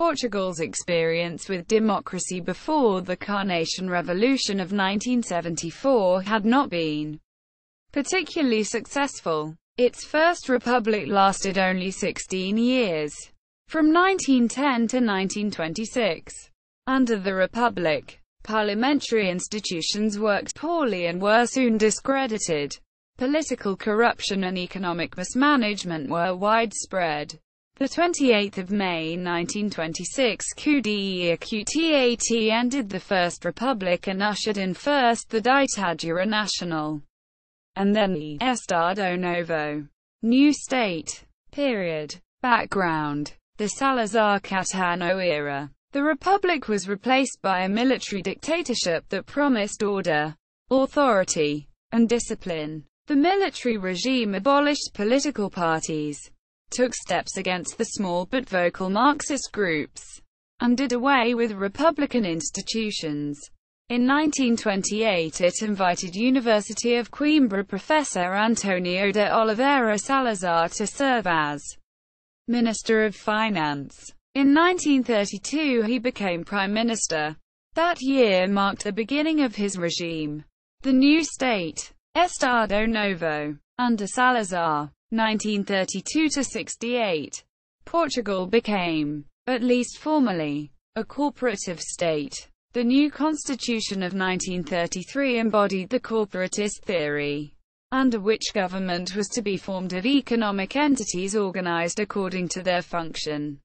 Portugal's experience with democracy before the Carnation Revolution of 1974 had not been particularly successful. Its first republic lasted only 16 years, from 1910 to 1926. Under the republic, parliamentary institutions worked poorly and were soon discredited. Political corruption and economic mismanagement were widespread. The 28th of May 1926 coup d'etat ended the First Republic and ushered in first the Ditadura Nacional, and then the Estado Novo, new state. Period. Background: the Salazar-Caetano era. The republic was replaced by a military dictatorship that promised order, authority, and discipline. The military regime abolished political parties, took steps against the small but vocal Marxist groups, and did away with republican institutions. In 1928 it invited University of Coimbra professor Antonio de Oliveira Salazar to serve as Minister of Finance. In 1932 he became Prime Minister. That year marked the beginning of his regime. The new state, Estado Novo, under Salazar, 1932–68, Portugal became, at least formally, a corporative state. The new constitution of 1933 embodied the corporatist theory, under which government was to be formed of economic entities organized according to their function,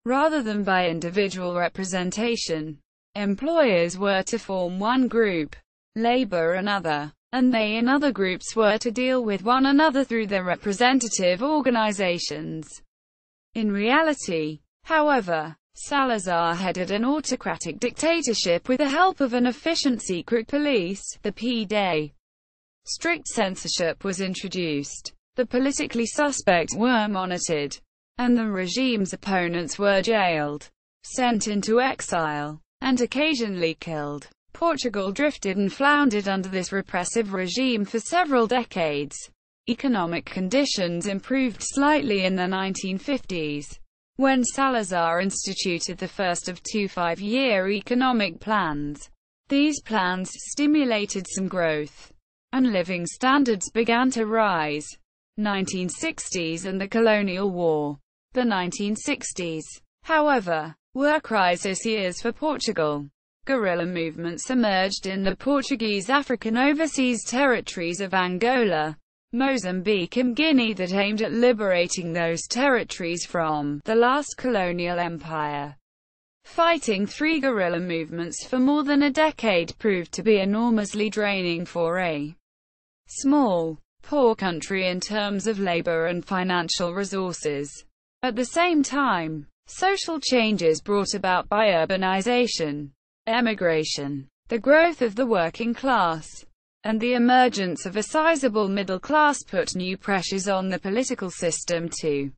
rather than by individual representation. Employers were to form one group, labor another, and they and other groups were to deal with one another through their representative organizations. In reality, however, Salazar headed an autocratic dictatorship with the help of an efficient secret police, the PD. Strict censorship was introduced. The politically suspect were monitored, and the regime's opponents were jailed, sent into exile, and occasionally killed. Portugal drifted and floundered under this repressive regime for several decades. Economic conditions improved slightly in the 1950s, when Salazar instituted the first of two 5-year economic plans. These plans stimulated some growth, and living standards began to rise. 1960s and the Colonial War. The 1960s, however, were crisis years for Portugal. Guerrilla movements emerged in the Portuguese African overseas territories of Angola, Mozambique and Guinea that aimed at liberating those territories from the last colonial empire. Fighting three guerrilla movements for more than a decade proved to be enormously draining for a small, poor country in terms of labor and financial resources. At the same time, social changes brought about by urbanization, emigration, the growth of the working class, and the emergence of a sizable middle class put new pressures on the political system to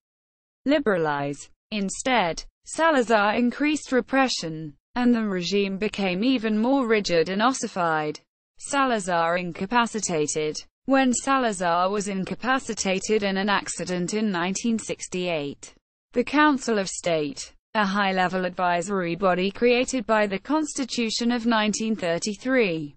liberalize. Instead, Salazar increased repression, and the regime became even more rigid and ossified. Salazar incapacitated. When Salazar was incapacitated in an accident in 1968, the Council of State, a high-level advisory body created by the Constitution of 1933,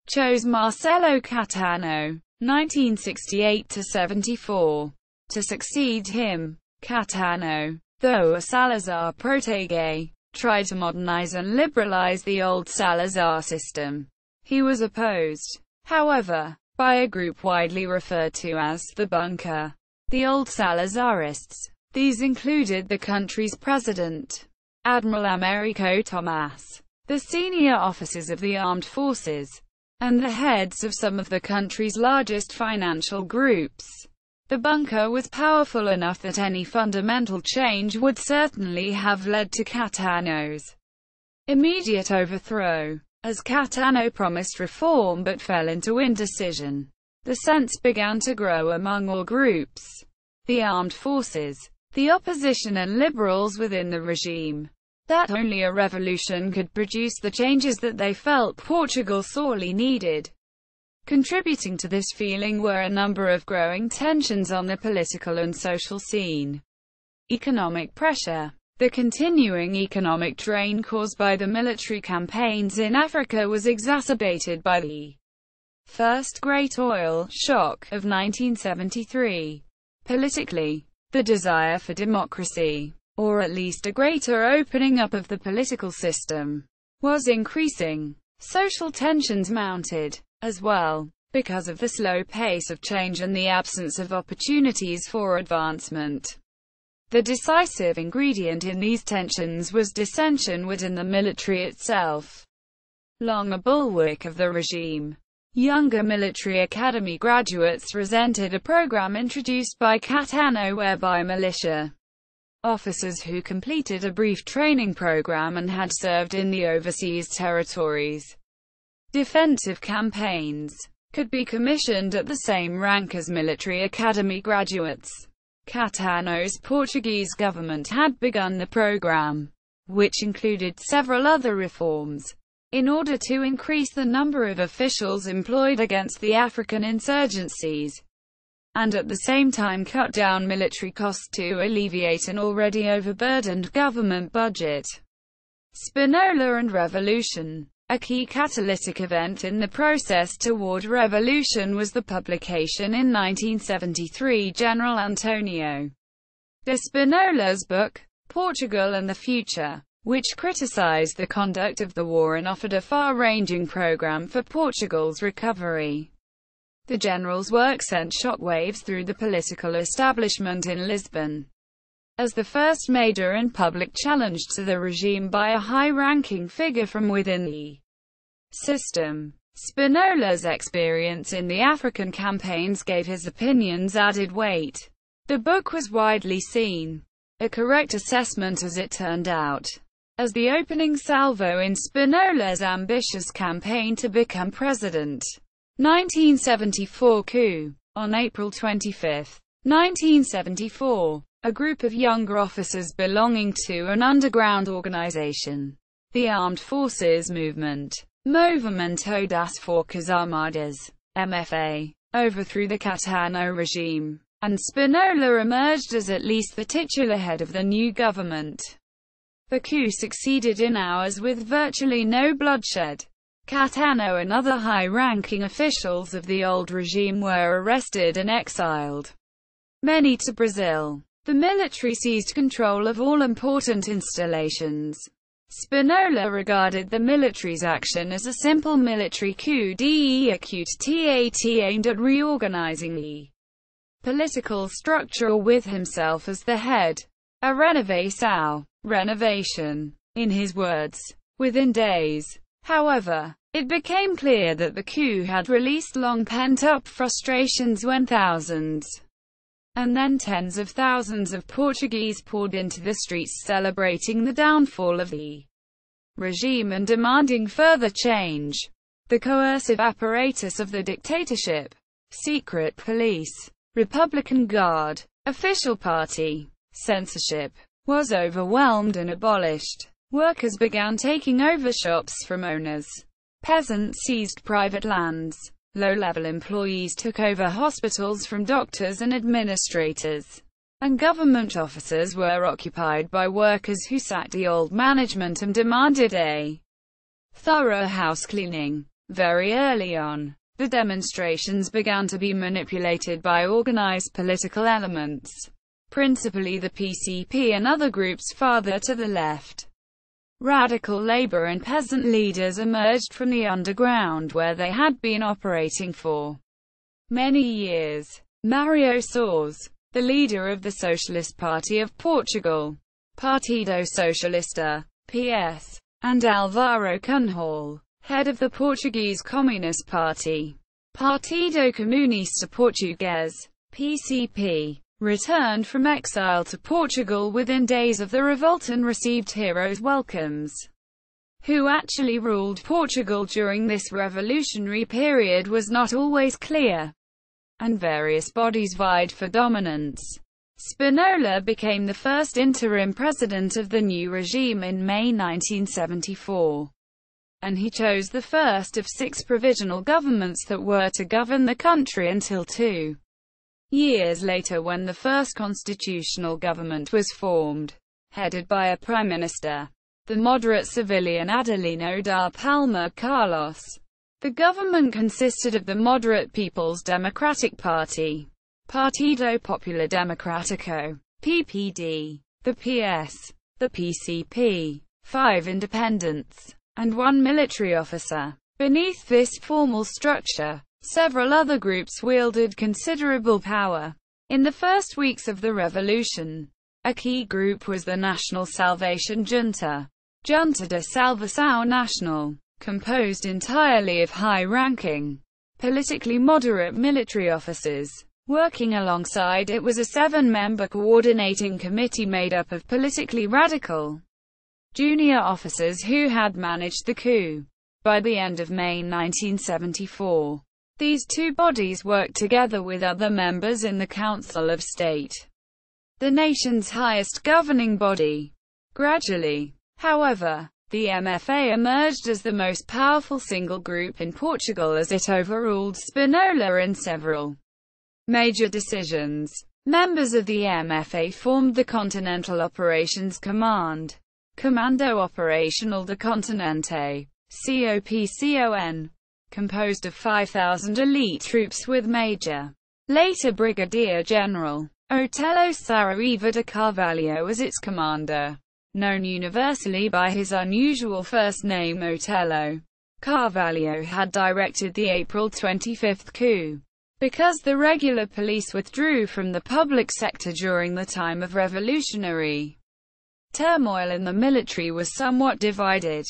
chose Marcelo Caetano, 1968–74, to succeed him. Caetano, though a Salazar protégé, tried to modernize and liberalize the old Salazar system. He was opposed, however, by a group widely referred to as the bunker, the old Salazarists. These included the country's president, Admiral Americo Tomás, the senior officers of the armed forces, and the heads of some of the country's largest financial groups. The bunker was powerful enough that any fundamental change would certainly have led to Caetano's immediate overthrow. As Caetano promised reform but fell into indecision, the sense began to grow among all groups, the armed forces, the opposition and liberals within the regime, that only a revolution could produce the changes that they felt Portugal sorely needed. Contributing to this feeling were a number of growing tensions on the political and social scene. Economic pressure. The continuing economic drain caused by the military campaigns in Africa was exacerbated by the First Great Oil Shock of 1973. Politically, the desire for democracy, or at least a greater opening up of the political system, was increasing. Social tensions mounted, as well, because of the slow pace of change and the absence of opportunities for advancement. The decisive ingredient in these tensions was dissension within the military itself. Long a bulwark of the regime, younger military academy graduates resented a program introduced by Catano whereby militia officers who completed a brief training program and had served in the overseas territories' defensive campaigns could be commissioned at the same rank as military academy graduates. Catano's Portuguese government had begun the program, which included several other reforms, in order to increase the number of officials employed against the African insurgencies, and at the same time cut down military costs to alleviate an already overburdened government budget. Spinola and Revolution. A key catalytic event in the process toward revolution was the publication in 1973 General Antonio de Spinola's book, Portugal and the Future, which criticized the conduct of the war and offered a far-ranging program for Portugal's recovery. The general's work sent shockwaves through the political establishment in Lisbon, as the first major and public challenge to the regime by a high-ranking figure from within the system. Spinola's experience in the African campaigns gave his opinions added weight. The book was widely seen, a correct assessment as it turned out, as the opening salvo in Spinola's ambitious campaign to become president. 1974 coup. On April 25, 1974, a group of younger officers belonging to an underground organization, the Armed Forces Movement, Movimento das Forças Armadas, MFA, overthrew the Catano regime, and Spinola emerged as at least the titular head of the new government. The coup succeeded in hours with virtually no bloodshed. Catano and other high-ranking officials of the old regime were arrested and exiled, many to Brazil. The military seized control of all important installations. Spinola regarded the military's action as a simple military coup d'etat aimed at reorganizing the political structure with himself as the head. A renovação, renovation, in his words, within days. However, it became clear that the coup had released long pent-up frustrations when thousands, and then tens of thousands of Portuguese poured into the streets celebrating the downfall of the regime and demanding further change. The coercive apparatus of the dictatorship, secret police, Republican Guard, official party, censorship, was overwhelmed and abolished. Workers began taking over shops from owners. Peasants seized private lands. Low-level employees took over hospitals from doctors and administrators. And government offices were occupied by workers who sacked the old management and demanded a thorough house cleaning. Very early on, the demonstrations began to be manipulated by organized political elements, principally the PCP and other groups farther to the left. Radical labor and peasant leaders emerged from the underground where they had been operating for many years. Mário Soares, the leader of the Socialist Party of Portugal, Partido Socialista, PS, and Álvaro Cunhal, head of the Portuguese Communist Party, Partido Comunista Português, PCP, returned from exile to Portugal within days of the revolt and received heroes' welcomes. Who actually ruled Portugal during this revolutionary period was not always clear, and various bodies vied for dominance. Spinola became the first interim president of the new regime in May 1974, and he chose the first of 6 provisional governments that were to govern the country until 2 years later when the first constitutional government was formed. headed by a prime minister, the moderate civilian Adelino da Palma Carlos. The government consisted of the moderate People's Democratic Party, Partido Popular Democrático, PPD, the PS, the PCP, 5 independents, and 1 military officer. Beneath this formal structure, several other groups wielded considerable power. In the first weeks of the revolution, a key group was the National Salvation Junta, Junta de Salvação Nacional, composed entirely of high-ranking, politically moderate military officers. Working alongside it was a 7-member coordinating committee made up of politically radical junior officers who had managed the coup. By the end of May 1974, these two bodies worked together with other members in the Council of State, the nation's highest governing body. Gradually, however, the MFA emerged as the most powerful single group in Portugal as it overruled Spinola in several major decisions. Members of the MFA formed the Continental Operations Command, Comando Operacional do Continente, COPCON, composed of 5,000 elite troops with Major, later Brigadier General, Otelo Saraiva de Carvalho as its commander. Known universally by his unusual first name Otelo, Carvalho had directed the April 25 coup. Because the regular police withdrew from the public sector during the time of revolutionary turmoil and the military was somewhat divided,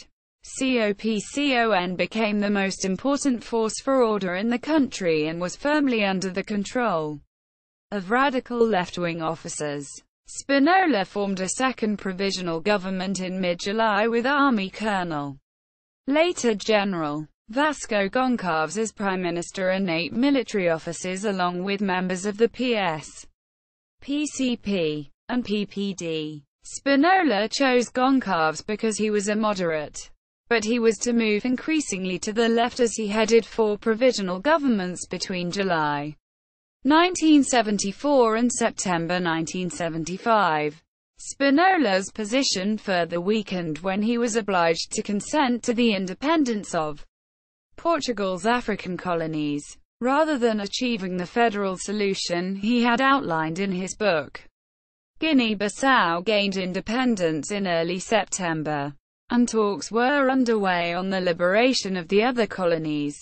COPCON became the most important force for order in the country and was firmly under the control of radical left-wing officers. Spinola formed a second provisional government in mid-July with Army Colonel, later General, Vasco Gonçalves as Prime Minister and 8 military officers along with members of the PS, PCP, and PPD. Spinola chose Gonçalves because he was a moderate, but he was to move increasingly to the left as he headed 4 provisional governments between July 1974 and September 1975. Spinola's position further weakened when he was obliged to consent to the independence of Portugal's African colonies, rather than achieving the federal solution he had outlined in his book. Guinea-Bissau gained independence in early September, and talks were underway on the liberation of the other colonies.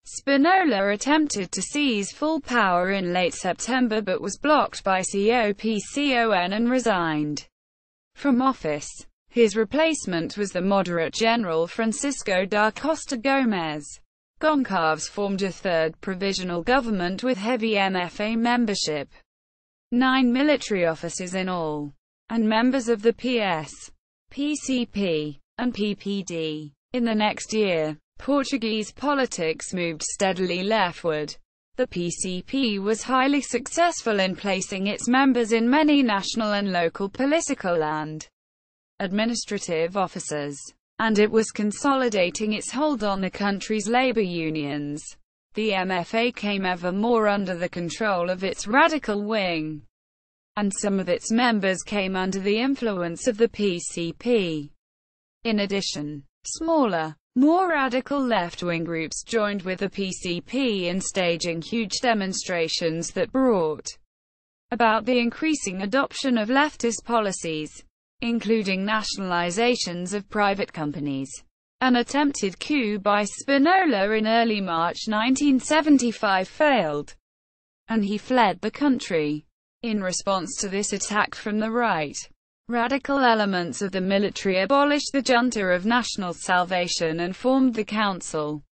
Spinola attempted to seize full power in late September but was blocked by COPCON and resigned from office. His replacement was the moderate General Francisco da Costa Gomes. Gonçalves formed a third provisional government with heavy MFA membership, 9 military officers in all, and members of the PS, PCP, and PPD. In the next year, Portuguese politics moved steadily leftward. The PCP was highly successful in placing its members in many national and local political and administrative offices, and it was consolidating its hold on the country's labor unions. The MFA came ever more under the control of its radical wing, and some of its members came under the influence of the PCP. In addition, smaller, more radical left-wing groups joined with the PCP in staging huge demonstrations that brought about the increasing adoption of leftist policies, including nationalizations of private companies. An attempted coup by Spinola in early March 1975 failed, and he fled the country. In response to this attack from the right, radical elements of the military abolished the Junta of National Salvation and formed the Council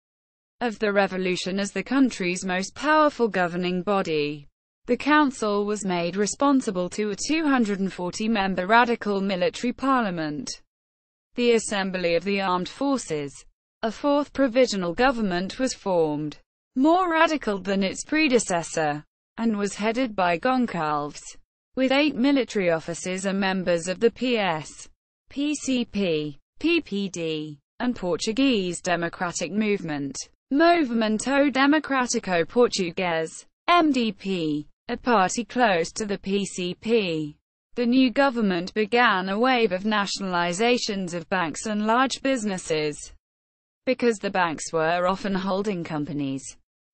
of the Revolution as the country's most powerful governing body. The council was made responsible to a 240-member radical military parliament, the Assembly of the Armed Forces. A fourth provisional government was formed, more radical than its predecessor, and was headed by Gonçalves, with 8 military officers and members of the PS, PCP, PPD, and Portuguese Democratic Movement, Movimento Democrático Português, MDP, a party close to the PCP. The new government began a wave of nationalizations of banks and large businesses. Because the banks were often holding companies,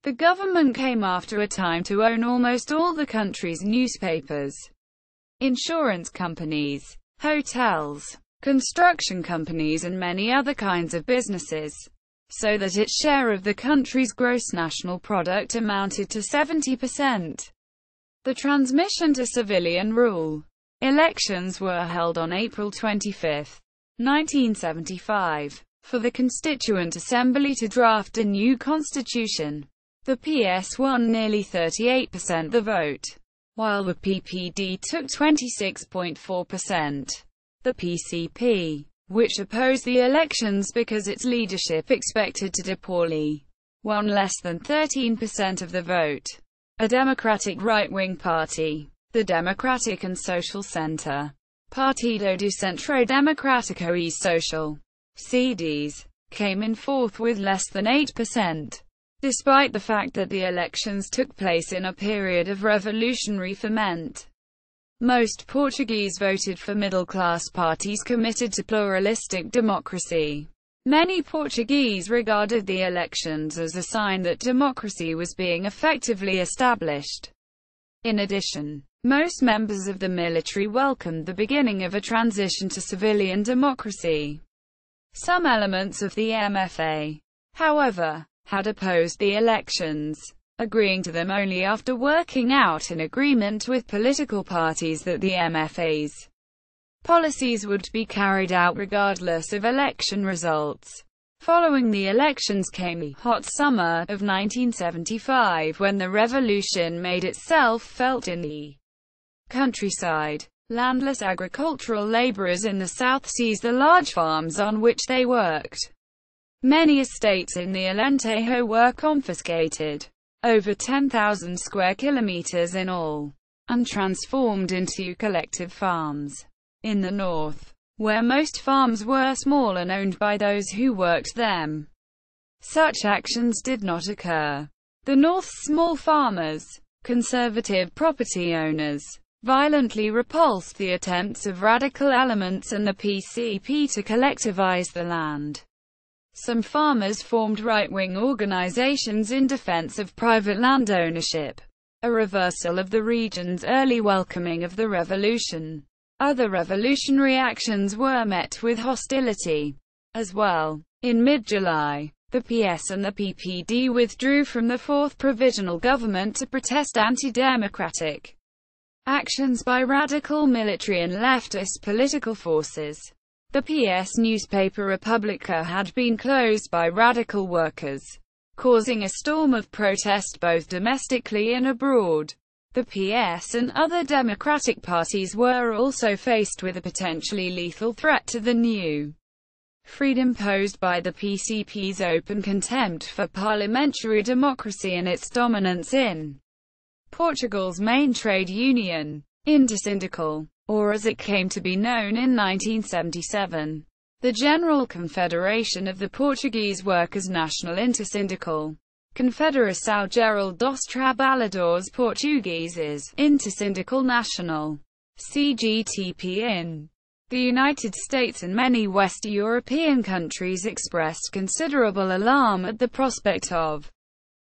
the government came after a time to own almost all the country's newspapers, insurance companies, hotels, construction companies and many other kinds of businesses, so that its share of the country's gross national product amounted to 70%. The transition to civilian rule. Elections were held on April 25, 1975, for the Constituent Assembly to draft a new constitution. The PS won nearly 38% the vote, while the PPD took 26.4%. The PCP, which opposed the elections because its leadership expected to do poorly, won less than 13% of the vote. A democratic right-wing party, the Democratic and Social Centre, Partido do Centro Democrático e Social, CDs, came in fourth with less than 8%. Despite the fact that the elections took place in a period of revolutionary ferment, most Portuguese voted for middle-class parties committed to pluralistic democracy. Many Portuguese regarded the elections as a sign that democracy was being effectively established. In addition, most members of the military welcomed the beginning of a transition to civilian democracy. Some elements of the MFA, however, had opposed the elections, agreeing to them only after working out an agreement with political parties that the MFA's policies would be carried out regardless of election results. Following the elections came the hot summer of 1975, when the revolution made itself felt in the countryside. Landless agricultural laborers in the south seized the large farms on which they worked. Many estates in the Alentejo were confiscated, over 10,000 square kilometers in all, and transformed into collective farms. In the north, where most farms were small and owned by those who worked them, such actions did not occur. The North's small farmers, conservative property owners, violently repulsed the attempts of radical elements and the PCP to collectivize the land. Some farmers formed right-wing organizations in defense of private land ownership, a reversal of the region's early welcoming of the revolution. Other revolutionary actions were met with hostility as well. In mid-July, the PS and the PPD withdrew from the Fourth Provisional Government to protest anti-democratic actions by radical military and leftist political forces. The PS newspaper República had been closed by radical workers, causing a storm of protest both domestically and abroad. The PS and other democratic parties were also faced with a potentially lethal threat to the new freedom posed by the PCP's open contempt for parliamentary democracy and its dominance in Portugal's main trade union, Intersyndical, or as it came to be known in 1977, the General Confederation of the Portuguese Workers' National Intersyndical. Confederação Geral dos Trabalhadores Portugueses, Intersindical Nacional, CGTP in the United States and many West European countries expressed considerable alarm at the prospect of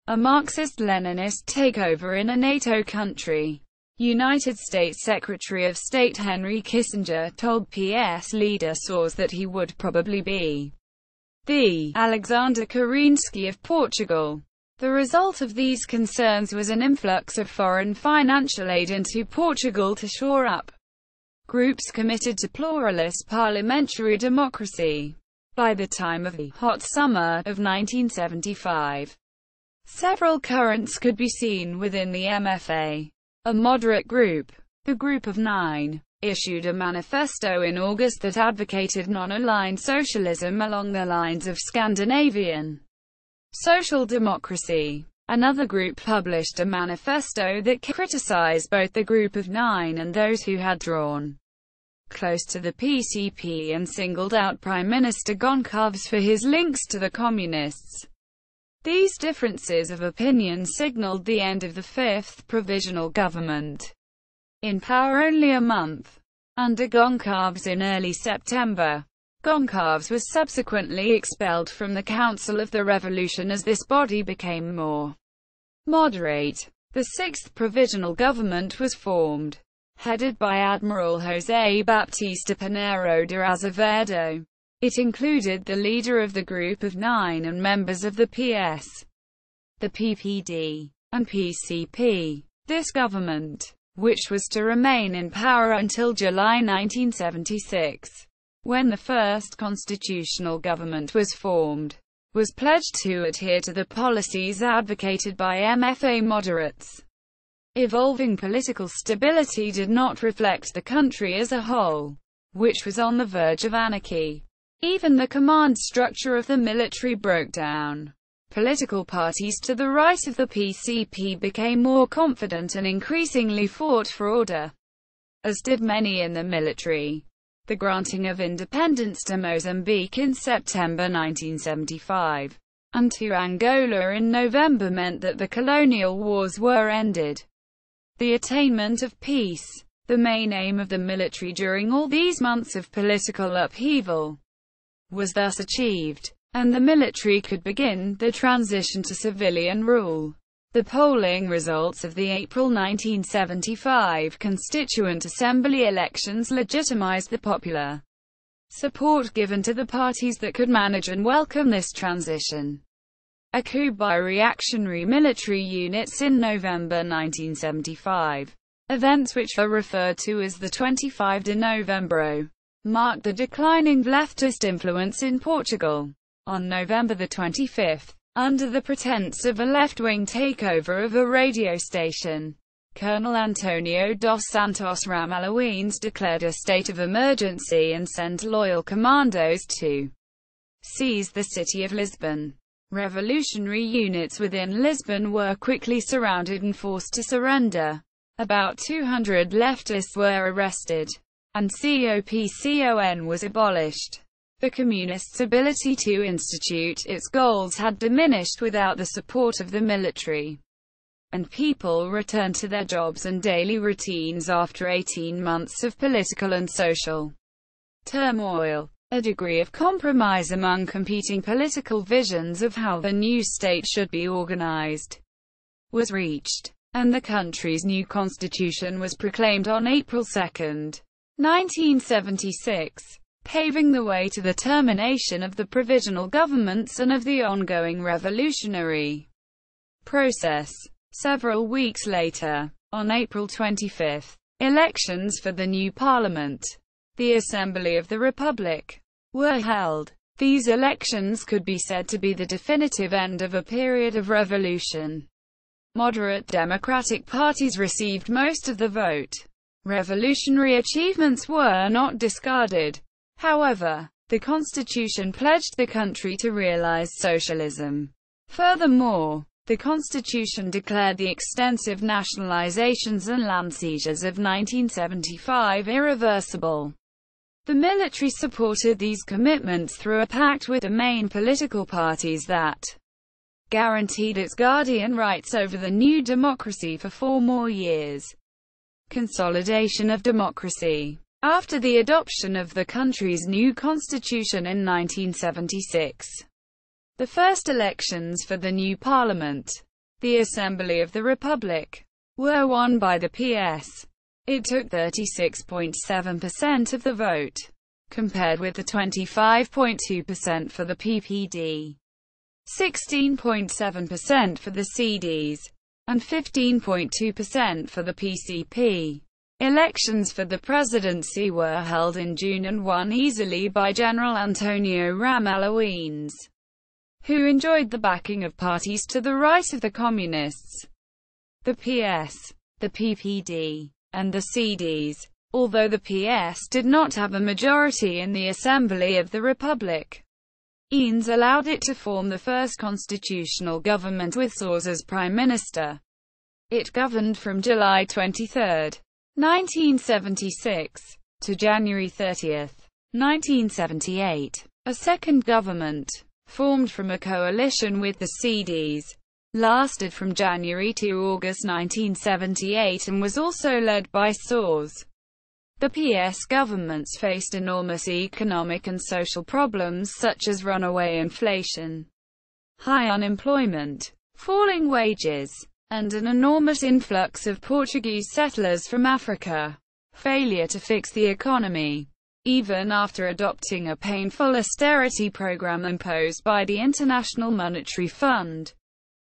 a Marxist-Leninist takeover in a NATO country. United States Secretary of State Henry Kissinger told PS leader source that he would probably be the Alexander Kerensky of Portugal. The result of these concerns was an influx of foreign financial aid into Portugal to shore up groups committed to pluralist parliamentary democracy. By the time of the hot summer of 1975, several currents could be seen within the MFA. A moderate group, the Group of Nine, issued a manifesto in August that advocated non-aligned socialism along the lines of Scandinavian social democracy. Another group published a manifesto that criticized both the Group of Nine and those who had drawn close to the PCP and singled out Prime Minister Goncalves for his links to the communists. These differences of opinion signaled the end of the Fifth Provisional Government, in power only a month. under Goncalves in early September. Goncalves was subsequently expelled from the Council of the Revolution as this body became more moderate. The sixth provisional government was formed, headed by Admiral José Baptista Pinheiro de Azevedo. It included the leader of the Group of Nine and members of the PS, the PPD, and PCP. This government, which was to remain in power until July 1976, when the first constitutional government was formed, was pledged to adhere to the policies advocated by MFA moderates. Evolving political stability did not reflect the country as a whole, which was on the verge of anarchy. Even the command structure of the military broke down. Political parties to the right of the PCP became more confident and increasingly fought for order, as did many in the military. The granting of independence to Mozambique in September 1975, and to Angola in November meant that the colonial wars were ended. The attainment of peace, the main aim of the military during all these months of political upheaval, was thus achieved, and the military could begin the transition to civilian rule. The polling results of the April 1975 Constituent Assembly elections legitimized the popular support given to the parties that could manage and welcome this transition. A coup by reactionary military units in November 1975, events which are referred to as the 25 de Novembro, marked the declining leftist influence in Portugal. On November 25, under the pretense of a left-wing takeover of a radio station, Colonel Antonio dos Santos Ramalhoins declared a state of emergency and sent loyal commandos to seize the city of Lisbon. Revolutionary units within Lisbon were quickly surrounded and forced to surrender. About 200 leftists were arrested, and COPCON was abolished. The Communists' ability to institute its goals had diminished without the support of the military, and people returned to their jobs and daily routines after 18 months of political and social turmoil. A degree of compromise among competing political visions of how the new state should be organized was reached, and the country's new constitution was proclaimed on April 2, 1976. Paving the way to the termination of the provisional governments and of the ongoing revolutionary process. Several weeks later, on April 25, elections for the new parliament, the Assembly of the Republic, were held. These elections could be said to be the definitive end of a period of revolution. Moderate democratic parties received most of the vote. Revolutionary achievements were not discarded. However, the constitution pledged the country to realize socialism. Furthermore, the constitution declared the extensive nationalizations and land seizures of 1975 irreversible. The military supported these commitments through a pact with the main political parties that guaranteed its guardian rights over the new democracy for 4 more years. Consolidation of democracy. After the adoption of the country's new constitution in 1976, the first elections for the new parliament, the Assembly of the Republic, were won by the PS. It took 36.7% of the vote, compared with the 25.2% for the PPD, 16.7% for the CDs, and 15.2% for the PCP. Elections for the presidency were held in June and won easily by General Antonio Ramalhoins, who enjoyed the backing of parties to the right of the Communists, the PS, the PPD, and the CDs. Although the PS did not have a majority in the Assembly of the Republic, Eanes allowed it to form the first constitutional government with Soares as Prime Minister. It governed from July 23, 1976, to January 30, 1978. A second government, formed from a coalition with the CDs, lasted from January to August 1978 and was also led by Soares. The PS governments faced enormous economic and social problems such as runaway inflation, high unemployment, falling wages, and an enormous influx of Portuguese settlers from Africa. Failure to fix the economy, even after adopting a painful austerity program imposed by the International Monetary Fund,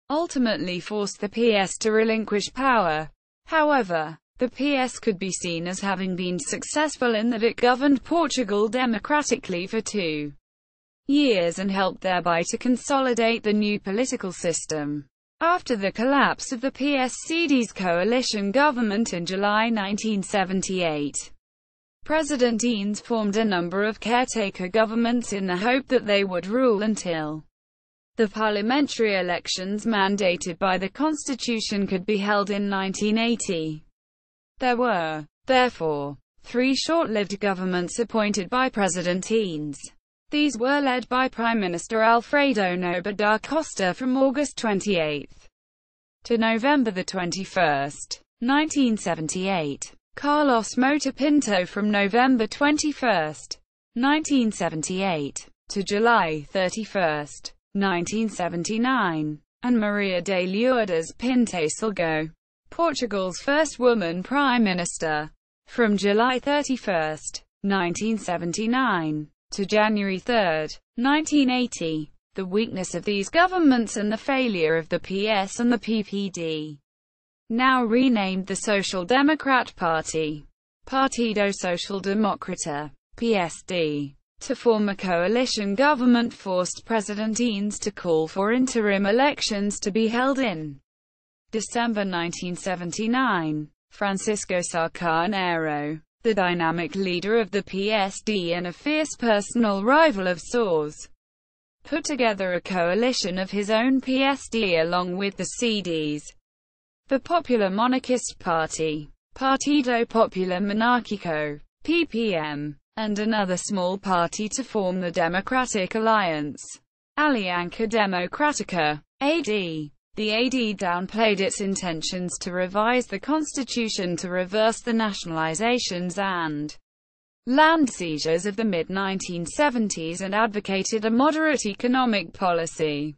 ultimately forced the PS to relinquish power. However, the PS could be seen as having been successful in that it governed Portugal democratically for 2 years and helped thereby to consolidate the new political system. After the collapse of the PSCD's coalition government in July 1978, President Eanes formed a number of caretaker governments in the hope that they would rule until the parliamentary elections mandated by the Constitution could be held in 1980. There were, therefore, 3 short-lived governments appointed by President Eanes. These were led by Prime Minister Alfredo Noboa da Costa from August 28 to November 21, 1978, Carlos Mota Pinto from November 21, 1978, to July 31, 1979, and Maria de Lourdes Pinto Salgo, Portugal's first woman prime minister, from July 31, 1979, to January 3, 1980. The weakness of these governments and the failure of the PS and the PPD, now renamed the Social Democrat Party, Partido Social Democrata, PSD, to form a coalition government forced President Eanes to call for interim elections to be held in December 1979. Francisco Sá Carneiro, the dynamic leader of the PSD and a fierce personal rival of Sá's, put together a coalition of his own PSD along with the CDs, the Popular Monarchist Party, Partido Popular Monárquico, PPM, and another small party to form the Democratic Alliance, Aliança Democrática, AD. The AD downplayed its intentions to revise the constitution to reverse the nationalizations and land seizures of the mid-1970s and advocated a moderate economic policy.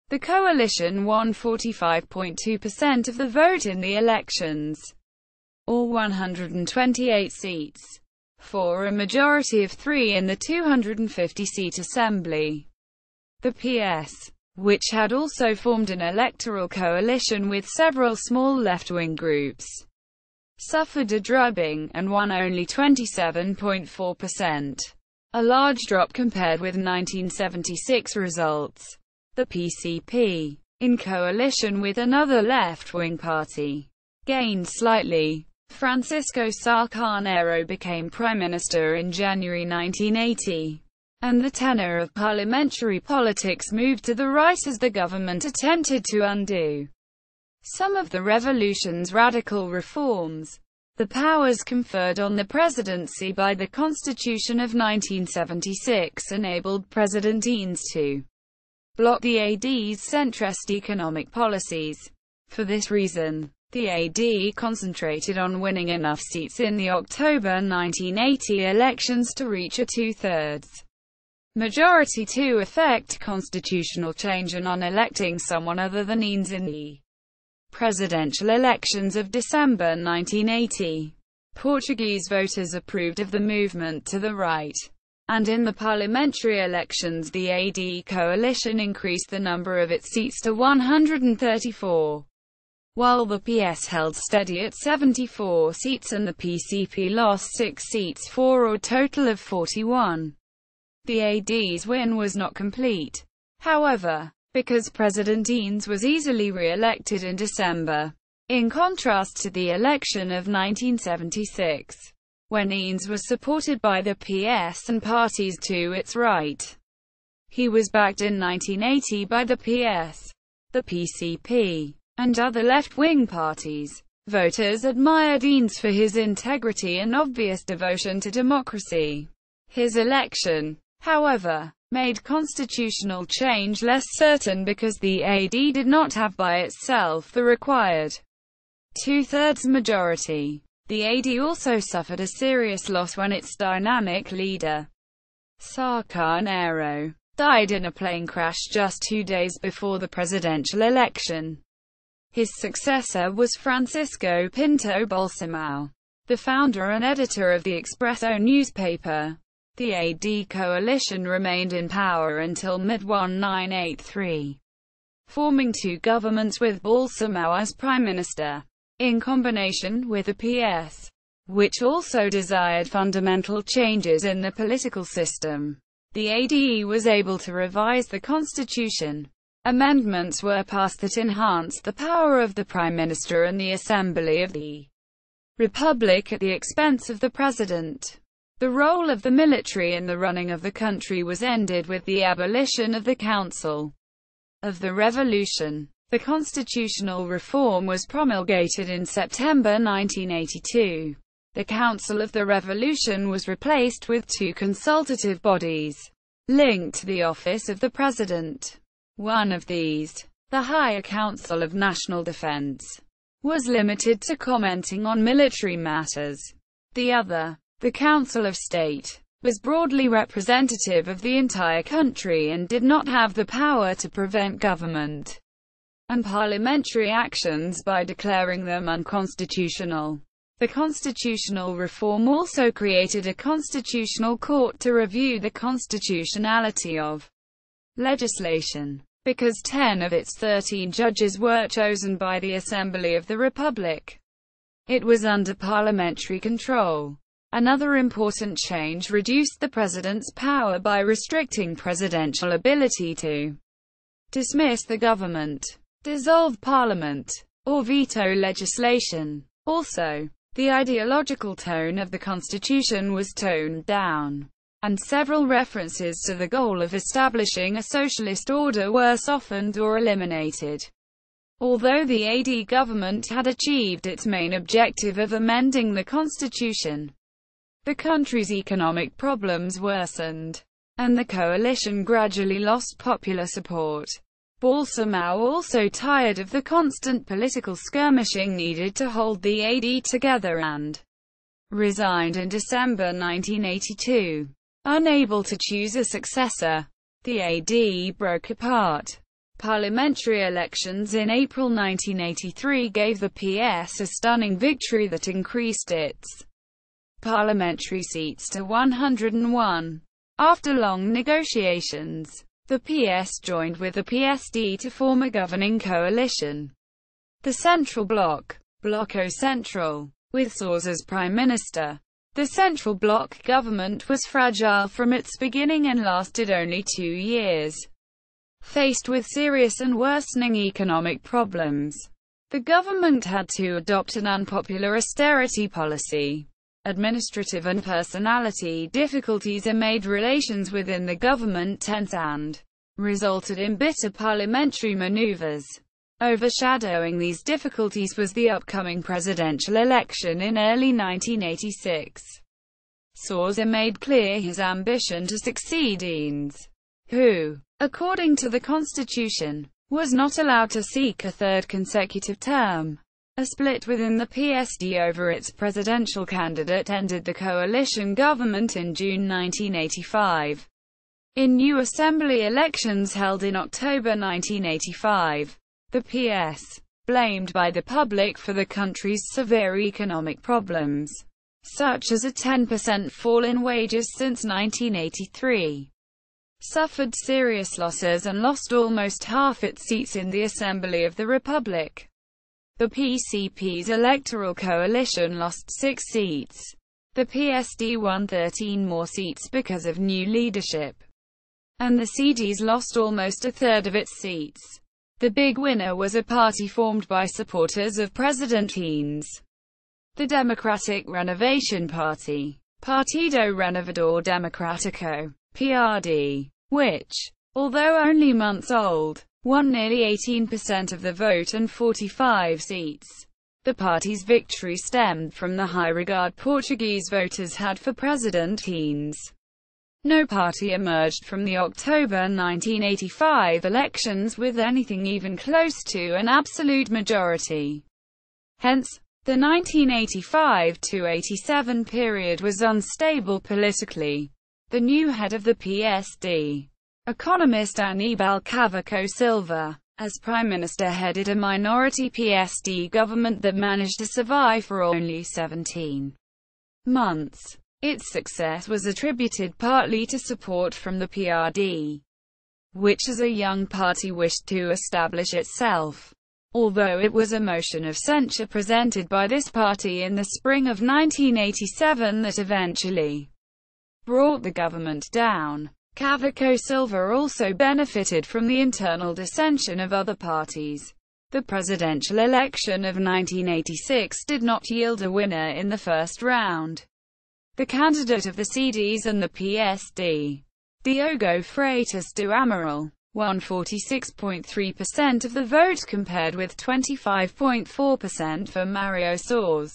The coalition won 45.2% of the vote in the elections, or 128 seats, for a majority of 3 in the 250-seat assembly. The PS, which had also formed an electoral coalition with several small left-wing groups, suffered a drubbing, and won only 27.4%, a large drop compared with 1976 results. The PCP, in coalition with another left-wing party, gained slightly. Francisco Sá Carneiro became prime minister in January 1980, and the tenor of parliamentary politics moved to the right as the government attempted to undo some of the revolution's radical reforms. The powers conferred on the presidency by the Constitution of 1976 enabled President Eanes to block the AD's centrist economic policies. For this reason, the AD concentrated on winning enough seats in the October 1980 elections to reach a 2/3 majority to effect constitutional change and on electing someone other than Eanes in the presidential elections of December 1980. Portuguese voters approved of the movement to the right, and in the parliamentary elections the AD coalition increased the number of its seats to 134, while the PS held steady at 74 seats and the PCP lost 6 seats for a total of 41. The AD's win was not complete, however, because President Eanes was easily re-elected in December, in contrast to the election of 1976, when Eanes was supported by the PS and parties to its right. He was backed in 1980 by the PS, the PCP, and other left-wing parties. Voters admired Eanes for his integrity and obvious devotion to democracy. His election, however, made constitutional change less certain because the AD did not have by itself the required 2/3 majority. The AD also suffered a serious loss when its dynamic leader, Sá Carneiro, died in a plane crash just 2 days before the presidential election. His successor was Francisco Pinto Balsemão, the founder and editor of the Expresso newspaper. The AD coalition remained in power until mid-1983, forming two governments with Balsemão as prime minister, in combination with the PS, which also desired fundamental changes in the political system. The AD was able to revise the constitution. Amendments were passed that enhanced the power of the Prime Minister and the Assembly of the Republic at the expense of the President. The role of the military in the running of the country was ended with the abolition of the Council of the Revolution. The constitutional reform was promulgated in September 1982. The Council of the Revolution was replaced with two consultative bodies, linked to the office of the President. One of these, the Higher Council of National Defense, was limited to commenting on military matters. The other, the Council of State, was broadly representative of the entire country and did not have the power to prevent government and parliamentary actions by declaring them unconstitutional. The constitutional reform also created a constitutional court to review the constitutionality of legislation. Because 10 of its 13 judges were chosen by the Assembly of the Republic, it was under parliamentary control. Another important change reduced the president's power by restricting presidential ability to dismiss the government, dissolve parliament, or veto legislation. Also, the ideological tone of the constitution was toned down, and several references to the goal of establishing a socialist order were softened or eliminated. Although the AD government had achieved its main objective of amending the constitution, the country's economic problems worsened, and the coalition gradually lost popular support. Balsemão also tired of the constant political skirmishing needed to hold the AD together and resigned in December 1982. Unable to choose a successor, the AD broke apart. Parliamentary elections in April 1983 gave the PS a stunning victory that increased its parliamentary seats to 101. After long negotiations, the PS joined with the PSD to form a governing coalition, the Central Bloc, Bloco Central, with Soares as Prime Minister. The Central Bloc government was fragile from its beginning and lasted only 2 years. Faced with serious and worsening economic problems, the government had to adopt an unpopular austerity policy. Administrative and personality difficulties made relations within the government tense and resulted in bitter parliamentary maneuvers. Overshadowing these difficulties was the upcoming presidential election in early 1986. Soares made clear his ambition to succeed Eanes, who, according to the constitution, was not allowed to seek a third consecutive term. A split within the PSD over its presidential candidate ended the coalition government in June 1985. In new assembly elections held in October 1985, the PS, blamed by the public for the country's severe economic problems, such as a 10% fall in wages since 1983, suffered serious losses and lost almost half its seats in the Assembly of the Republic. The PCP's electoral coalition lost 6 seats. The PSD won 13 more seats because of new leadership, and the CDs lost almost a third of its seats. The big winner was a party formed by supporters of President Eanes, the Democratic Renovation Party, Partido Renovador Democrático, PRD, which, although only months old, won nearly 18% of the vote and 45 seats. The party's victory stemmed from the high regard Portuguese voters had for President Eanes. No party emerged from the October 1985 elections with anything even close to an absolute majority. Hence, The 1985–87 period was unstable politically. The new head of the PSD, economist Aníbal Cavaco Silva, as Prime Minister, headed a minority PSD government that managed to survive for only 17 months. Its success was attributed partly to support from the PRD, which as a young party wished to establish itself. Although it was a motion of censure presented by this party in the spring of 1987 that eventually brought the government down. Cavaco Silva also benefited from the internal dissension of other parties. The presidential election of 1986 did not yield a winner in the first round. The candidate of the CDs and the PSD, Diogo Freitas do Amaral, won 46.3% of the vote compared with 25.4% for Mário Soares.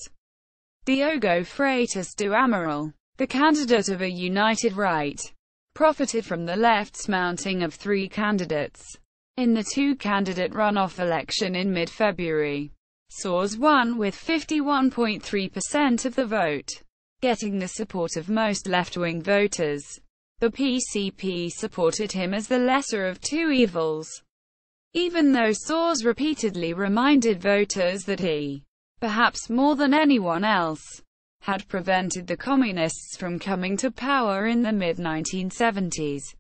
Diogo Freitas do Amaral, the candidate of a united right, profited from the left's mounting of three candidates. In the two-candidate runoff election in mid-February, Soares won with 51.3% of the vote, getting the support of most left-wing voters. The PCP supported him as the lesser of two evils, even though Soares repeatedly reminded voters that he, perhaps more than anyone else, had prevented the Communists from coming to power in the mid-1970s.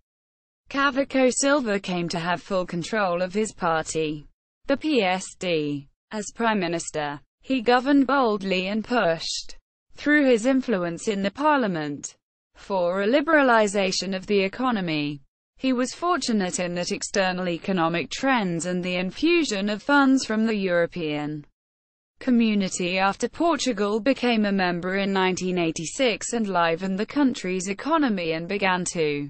Cavaco Silva came to have full control of his party, the PSD. As Prime Minister, he governed boldly and pushed, through his influence in the parliament, for a liberalization of the economy. He was fortunate in that external economic trends and the infusion of funds from the European Community after Portugal became a member in 1986 enlivened the country's economy and began to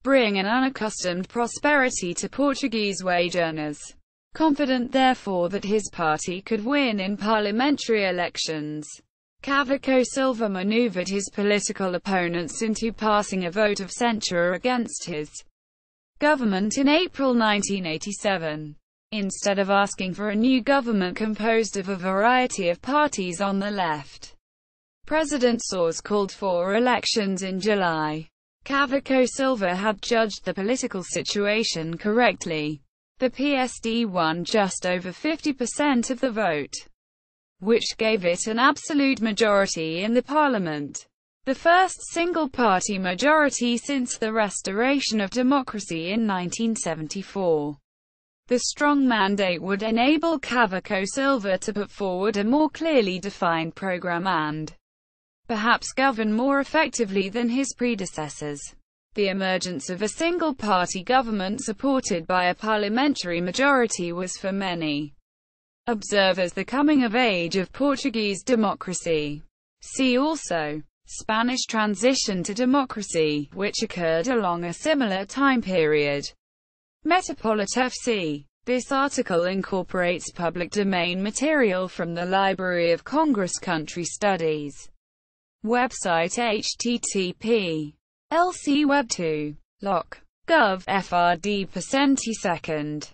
bring an unaccustomed prosperity to Portuguese wage earners. Confident therefore that his party could win in parliamentary elections, Cavaco Silva maneuvered his political opponents into passing a vote of censure against his government in April 1987. Instead of asking for a new government composed of a variety of parties on the left, President Soares called for elections in July. Cavaco Silva had judged the political situation correctly. The PSD won just over 50% of the vote, which gave it an absolute majority in the parliament, the first single-party majority since the restoration of democracy in 1974. The strong mandate would enable Cavaco Silva to put forward a more clearly defined program and perhaps govern more effectively than his predecessors. The emergence of a single-party government supported by a parliamentary majority was for many observers the coming of age of Portuguese democracy. See also Spanish transition to democracy, which occurred along a similar time period. Metropolitano. This article incorporates public domain material from the Library of Congress Country Studies website http://lcweb2.loc.gov/frd%.